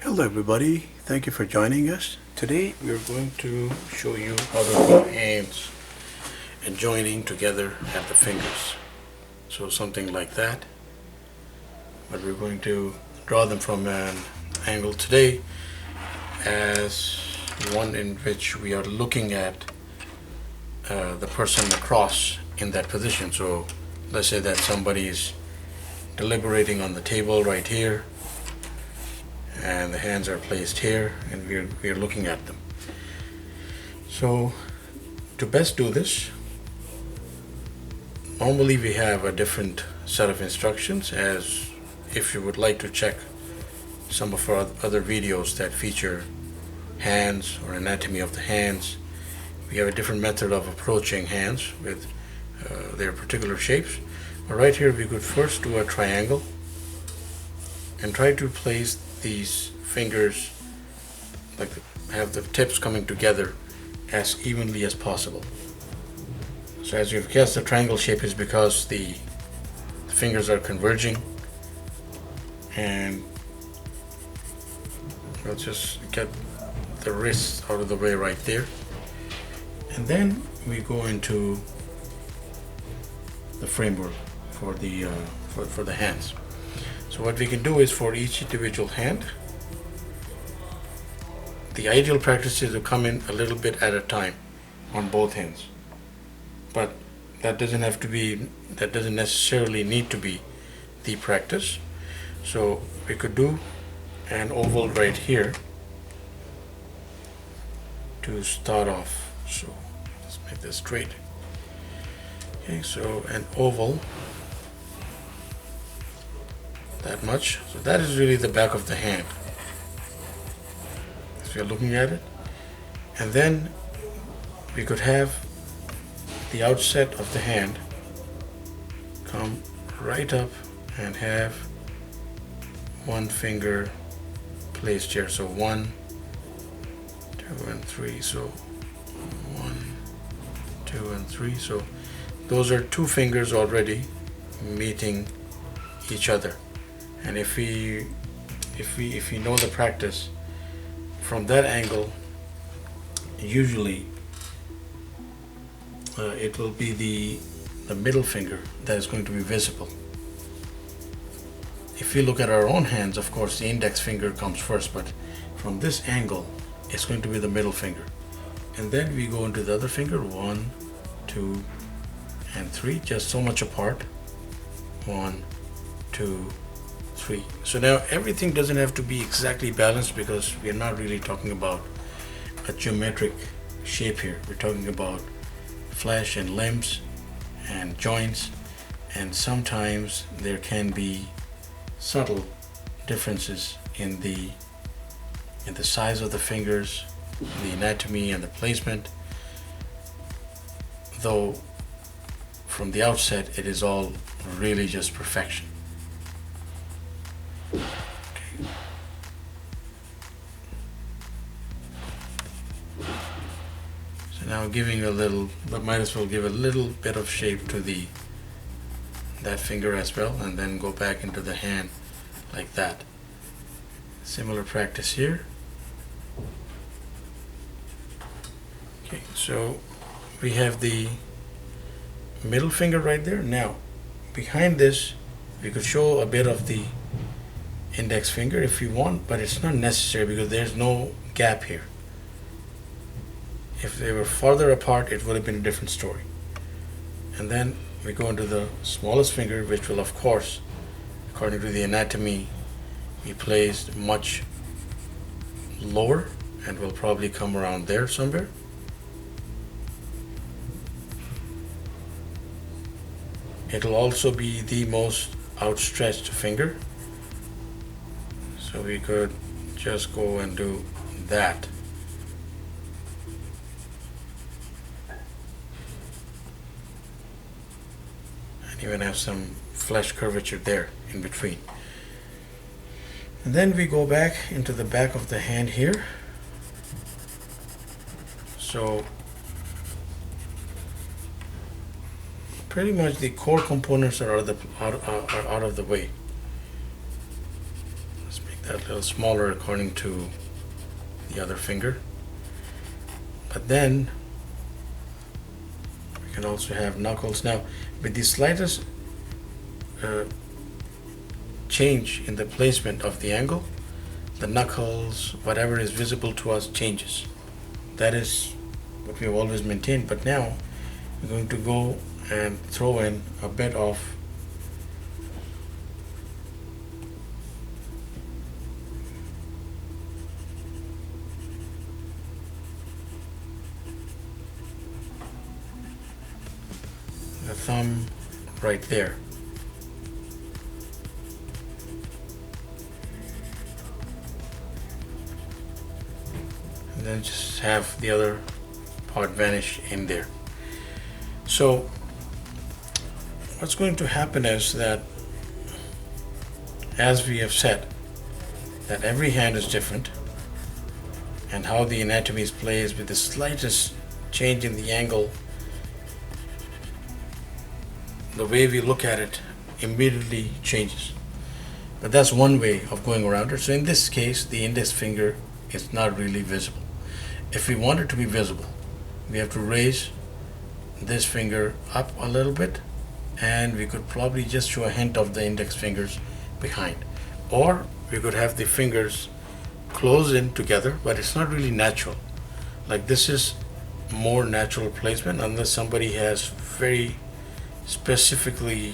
Hello everybody, thank you for joining us. Today we are going to show you how to draw hands and joining together at the fingers. So something like that. But we're going to draw them from an angle today as one in which we are looking at the person across in that position. So let's say that somebody is deliberating on the table right here, and the hands are placed here, and we're looking at them. So to best do this, normally we have a different set of instructions. As if you would like to check some of our other videos that feature hands or anatomy of the hands, we have a different method of approaching hands with their particular shapes. But right here we could first do a triangle and try to place these fingers, have the tips coming together as evenly as possible. So as you've guessed, the triangle shape is because the fingers are converging, and we'll just get the wrists out of the way right there, and then we go into the framework for the for the hands. So what we can do is, for each individual hand, the ideal practice is to come in a little bit at a time on both hands. But that doesn't necessarily need to be the practice. So we could do an oval right here to start off. So let's make this straight. Okay, so an oval, that much. So that is really the back of the hand, if you're looking at it. And then we could have the outset of the hand come right up and have one finger placed here. So 1, 2, and 3. So 1, 2, and 3. So those are two fingers already meeting each other. And if we know the practice from that angle, usually it will be the middle finger that is going to be visible. If we look at our own hands, of course the index finger comes first, but from this angle it's going to be the middle finger, and then we go into the other finger, 1, 2, and 3, just so much apart. 1, 2, 3. So now everything doesn't have to be exactly balanced, because we are not really talking about a geometric shape here. We're talking about flesh and limbs and joints, and sometimes there can be subtle differences in the size of the fingers, the anatomy and the placement, though from the outset it is all really just perfection. Okay. So now giving a little, but might as well give a little bit of shape to that finger as well, and then go back into the hand like that. Similar practice here. Okay, so we have the middle finger right there. Now behind this we could show a bit of the index finger if you want, but it's not necessary because there's no gap here. If they were farther apart, it would have been a different story. And then we go into the smallest finger, which will, of course, according to the anatomy, be placed much lower and will probably come around there somewhere. It'll also be the most outstretched finger, so we could just go and do that. And even have some flesh curvature there in between. And then we go back into the back of the hand here. So pretty much the core components are out of the way. Let's make that little smaller according to the other finger. But then we can also have knuckles. Now with the slightest change in the placement of the angle, the knuckles, whatever is visible to us, changes. That is what we have always maintained. But now we're going to go and throw in a bit of the thumb right there. And then just have the other part vanish in there. So what's going to happen is that, as we have said, that every hand is different, and how the anatomy is placed with the slightest change in the angle, the way we look at it immediately changes. But that's one way of going around it. So in this case, the index finger is not really visible. If we want it to be visible, we have to raise this finger up a little bit, and we could probably just show a hint of the index fingers behind. Or we could have the fingers close in together, but it's not really natural. Like this is more natural placement, unless somebody has very specifically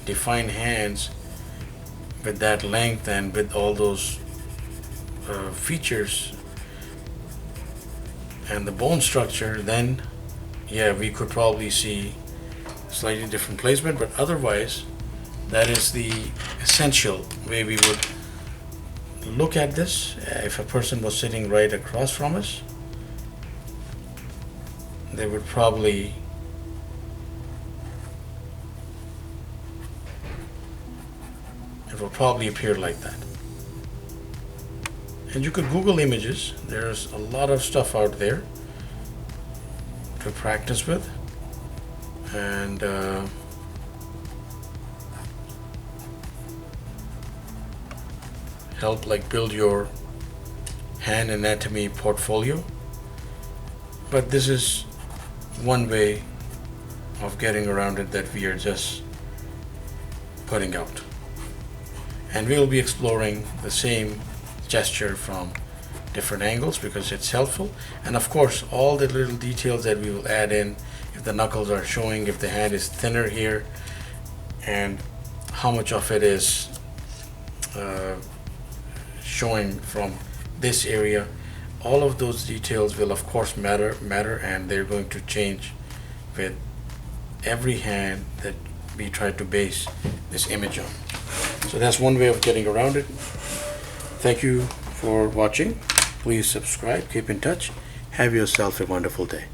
defined hands with that length and with all those features and the bone structure. Then yeah, we could probably see slightly different placement, but otherwise that is the essential way we would look at this. If a person was sitting right across from us, they would probably it will probably appear like that. And you could Google images. There's a lot of stuff out there to practice with, and help like build your hand anatomy portfolio. But this is one way of getting around it that we are just putting out, and we'll be exploring the same gesture from different angles because it's helpful. And of course, all the little details that we will add in, if the knuckles are showing, if the hand is thinner here, and how much of it is showing from this area, all of those details will of course matter, and they're going to change with every hand that we try to base this image on. So that's one way of getting around it. Thank you for watching. Please subscribe, keep in touch. Have yourself a wonderful day.